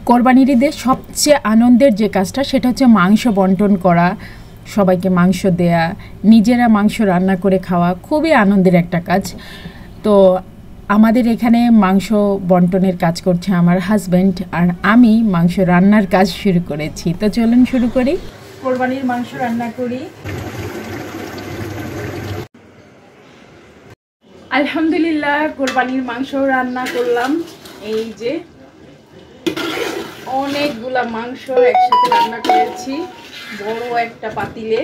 কোরবানির ঈদে সবচেয়ে আনন্দের যে কাজটা সেটা হচ্ছে মাংস বন্টন করা, সবাইকে মাংস দেয়া, নিজেরা মাংস রান্না করে খাওয়া খুবই আনন্দের একটা কাজ। তো আমাদের এখানে মাংস বন্টনের কাজ করছে আমার হাজব্যান্ড, আর আমি মাংস রান্নার কাজ শুরু করেছি। তো চলুন শুরু করি। কোরবানির মাংস রান্না করি। আলহামদুলিল্লাহ, কোরবানির মাংস রান্না করলাম। এই যে অনেকগুলা মাংস একসাথে রান্না করেছি বড় একটা পাতিলে।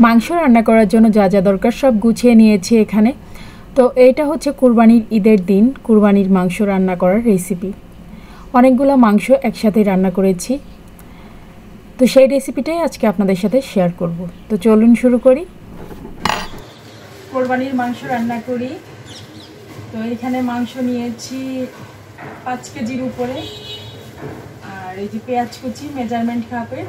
মাংস রান্না করার জন্য যা যা দরকার সব গুছিয়ে নিয়েছি এখানে। তো এইটা হচ্ছে কুরবানির ঈদের দিন কুরবানির মাংস রান্না করার রেসিপি। অনেকগুলো মাংস একসাথে রান্না করেছি, তো সেই রেসিপিটাই আজকে আপনাদের সাথে শেয়ার করব। তো চলুন শুরু করি। কোরবানির মাংস রান্না করি। তো এখানে মাংস নিয়েছি 5 কেজির উপরে, আর এই যে পেঁয়াজ কুচি মেজারমেন্ট কাপে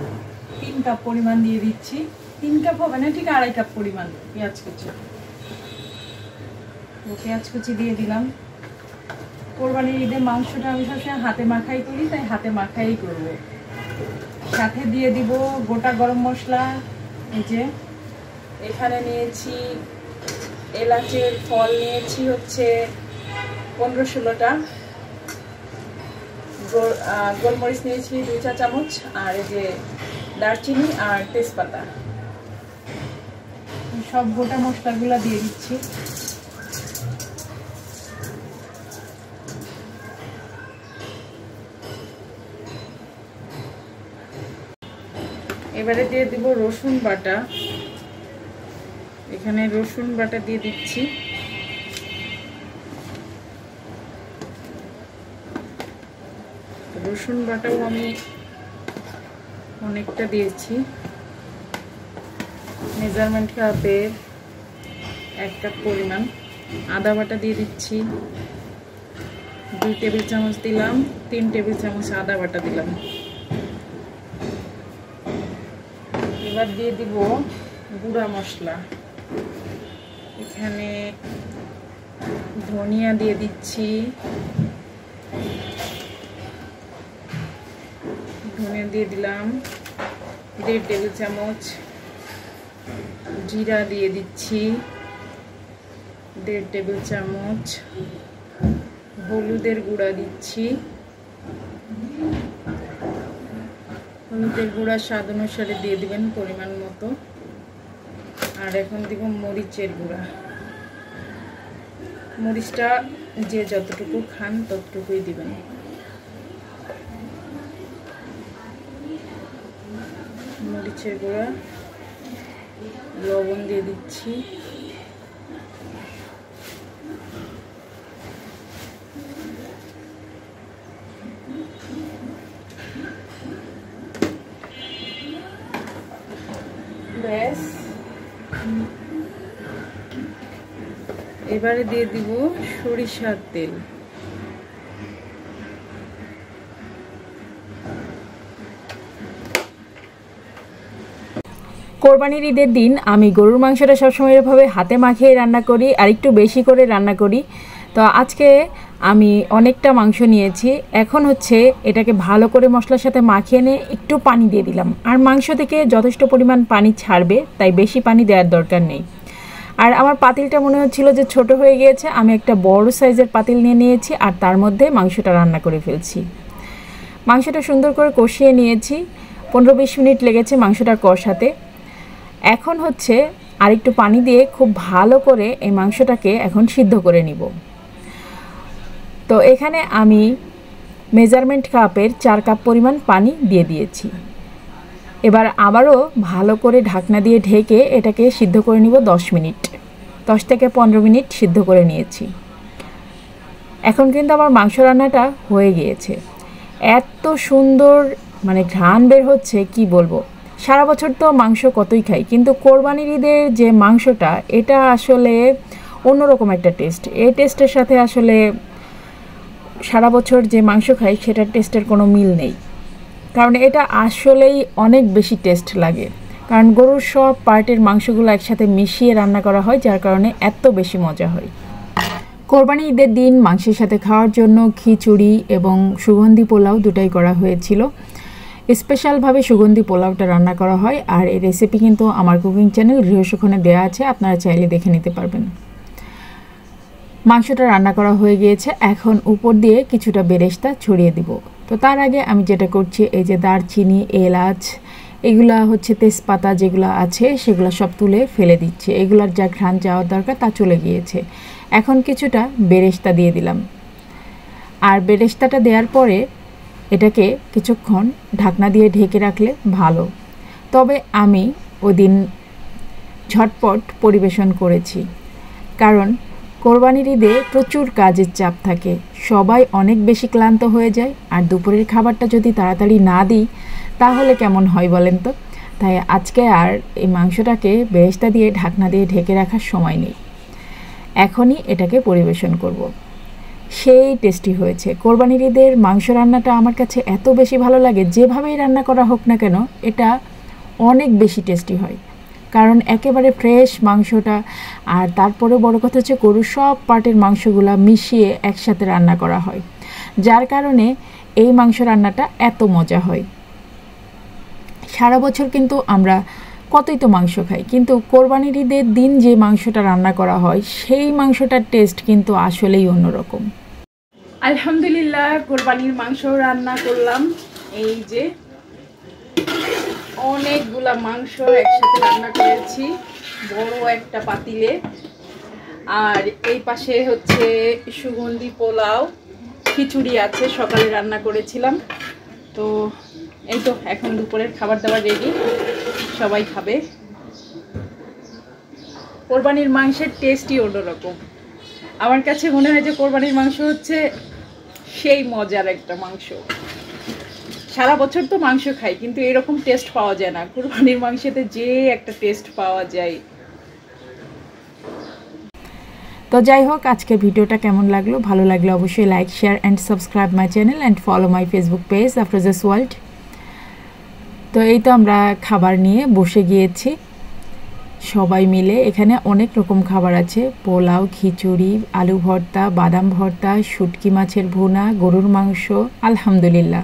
3 কাপ পরিমাণ দিয়ে দিচ্ছি। 3 কাপ হবে না, ঠিক 2.5 কাপ পরিমাণ পেঁয়াজ কুচি। তো পেঁয়াজ কুচি দিয়ে দিলাম। কোরবানির ঈদে মাংসটা আমি সবসময় হাতে মাখাই করি, তাই হাতে মাখাই করবো। সাথে দিয়ে দিব গোটা গরম মশলা। এই যে এখানে নিয়েছি এলাচের ফল, নিয়েছি হচ্ছে 15-16টা, গোলমরিচ নিয়েছি 2 চা চামচ, আর এই যে দারচিনি আর তেজপাতা, সব গোটা মশলাগুলা দিয়ে দিচ্ছি। এবারে দিয়ে দিব রসুন বাটা। এখানে রসুন বাটা দিয়ে দিচ্ছি। রসুন বাটাও আমি অনেকটা দিয়েছি, মেজারমেন্ট কাপের 1 কাপ পরিমাণ। আদা বাটা দিয়ে দিচ্ছি 2 টেবিল চামচ দিলাম, 3 টেবিল চামচ আদা বাটা দিলাম। এবার দিয়ে দিব গুঁড়া মশলা। এখানে ধনিয়া দিয়ে দিচ্ছি, ধনিয়া দিয়ে দিলাম 1.5 টেবিল চামচ। জিরা দিয়ে দিচ্ছি 1.5 টেবিল চামচ। হলুদের গুঁড়া দিচ্ছি, হলুদের গুঁড়া স্বাদ অনুসারে দিয়ে দিবেন পরিমাণ মতো। আর এখন দিব মরিচের গুঁড়া। মরিচটা যে যতটুকু খান ততটুকুই দিবেন। মরিচের গুঁড়া, লবণ দিয়ে দিচ্ছি। ব্যাস, এবারে দিয়ে দিব সরিষার তেল। কোরবানির ঈদের দিন আমি গরুর মাংসটা সবসময় এভাবে হাতে মাখিয়ে রান্না করি, আর একটু বেশি করে রান্না করি। তো আজকে আমি অনেকটা মাংস নিয়েছি। এখন হচ্ছে এটাকে ভালো করে মশলার সাথে মাখিয়ে নিয়ে একটু পানি দিয়ে দিলাম। আর মাংস থেকে যথেষ্ট পরিমাণ পানি ছাড়বে, তাই বেশি পানি দেওয়ার দরকার নেই। আর আমার পাতিলটা মনে হচ্ছিল যে ছোট হয়ে গিয়েছে, আমি একটা বড় সাইজের পাতিল নিয়ে নিয়েছি, আর তার মধ্যে মাংসটা রান্না করে ফেলছি। মাংসটা সুন্দর করে কষিয়ে নিয়েছি, 15-20 মিনিট লেগেছে মাংসটা কষাতে। এখন হচ্ছে আরেকটু পানি দিয়ে খুব ভালো করে এই মাংসটাকে এখন সিদ্ধ করে নিব। তো এখানে আমি মেজারমেন্ট কাপের 4 কাপ পরিমাণ পানি দিয়ে দিয়েছি। এবার আবারও ভালো করে ঢাকনা দিয়ে ঢেকে এটাকে সিদ্ধ করে নিব 10 মিনিট। 10 থেকে 15 মিনিট সিদ্ধ করে নিয়েছি। এখন কিন্তু আমার মাংস রান্নাটা হয়ে গিয়েছে। এত সুন্দর ঘ্রাণ বের হচ্ছে, কি বলবো। সারা বছর তো মাংস কতই খাই, কিন্তু কোরবানির ঈদের যে মাংসটা, এটা আসলে অন্যরকম একটা টেস্ট। এই টেস্টের সাথে আসলে সারা বছর যে মাংস খাই সেটার টেস্টের কোনো মিল নেই, কারণ এটা আসলেই অনেক বেশি টেস্ট লাগে। কারণ গরুর সব পার্টের মাংসগুলো একসাথে মিশিয়ে রান্না করা হয়, যার কারণে এত বেশি মজা হয়। কোরবানি ঈদের দিন মাংসের সাথে খাওয়ার জন্য খিচুড়ি এবং সুগন্ধি পোলাও দুটাই করা হয়েছিল। স্পেশালভাবে সুগন্ধি পোলাওটা রান্না করা হয়, আর এই রেসিপি কিন্তু আমার কুকিং চ্যানেল গৃহসুখনে দেওয়া আছে, আপনারা চাইলে দেখে নিতে পারবেন। মাংসটা রান্না করা হয়ে গিয়েছে, এখন উপর দিয়ে কিছুটা বেরেস্তা ছড়িয়ে দিব। তো তার আগে আমি যেটা করছি, এই যে দারচিনি, এলাচ, এগুলা হচ্ছে তেজপাতা যেগুলো আছে সেগুলো সব তুলে ফেলে দিচ্ছি। এগুলার যা ঘ্রাণ যাওয়ার দরকার তা চলে গিয়েছে। এখন কিছুটা বেরেস্তা দিয়ে দিলাম, আর বেরেস্তাটা দেওয়ার পরে এটাকে কিছুক্ষণ ঢাকনা দিয়ে ঢেকে রাখলে ভালো। তবে আমি ওদিন ঝটপট পরিবেশন করেছি, কারণ কোরবানির ঈদে প্রচুর কাজের চাপ থাকে, সবাই অনেক বেশি ক্লান্ত হয়ে যায়, আর দুপুরের খাবারটা যদি তাড়াতাড়ি না দিই তাহলে কেমন হয় বলেন তো। তাই আজকে আর এই মাংসটাকে বেরেস্তা দিয়ে ঢাকনা দিয়ে ঢেকে রাখার সময় নেই, এখনই এটাকে পরিবেশন করব। সেই টেস্টি হয়েছে। কোরবানির ঈদের মাংস রান্নাটা আমার কাছে এত বেশি ভালো লাগে, যেভাবেই রান্না করা হোক না কেন এটা অনেক বেশি টেস্টি হয়, কারণ একেবারে ফ্রেশ মাংসটা, আর তারপরে বড় কথা হচ্ছে গরুর সব পার্টের মাংসগুলা মিশিয়ে একসাথে রান্না করা হয়, যার কারণে এই মাংস রান্নাটা এত মজা হয়। সারা বছর কিন্তু আমরা কতই তো মাংস খাই, কিন্তু কোরবানির ঈদের দিন যে মাংসটা রান্না করা হয় সেই মাংসটার টেস্ট কিন্তু আসলেই অন্যরকম। আলহামদুলিল্লাহ, কোরবানির মাংস রান্না করলাম। এই যে অনেকগুলা মাংস একসাথে রান্না করেছি বড় একটা পাতিলে, আর এই পাশে হচ্ছে সুগন্ধি পোলাও, খিচুড়ি আছে, সকালে রান্না করেছিলাম। তো এই তো এখন দুপুরের খাবার দাবার রেডি, সবাই খাবে। কোরবানির মাংসের টেস্টই অন্যরকম। আমার কাছে মনে হয় যে কোরবানির মাংস হচ্ছে সেই মজার একটা মাংস। সারা বছর তো মাংস খাই, কিন্তু এরকম টেস্ট পাওয়া যায় না। কোরবানির মাংসেতে যে একটা টেস্ট পাওয়া যায়। তো যাই হোক, আজকের ভিডিওটা কেমন লাগলো, ভালো লাগলে অবশ্যই like, share and subscribe my channel and follow my Facebook page Afroza's world. তো এই তো আমরা খাবার নিয়ে বসে গিয়েছি সবাই মিলে। এখানে অনেক রকম খাবার আছে, পোলাও, খিচুড়ি, আলু ভর্তা, বাদাম ভর্তা, শুটকি মাছের ভুনা, গরুর মাংস, আলহামদুলিল্লাহ।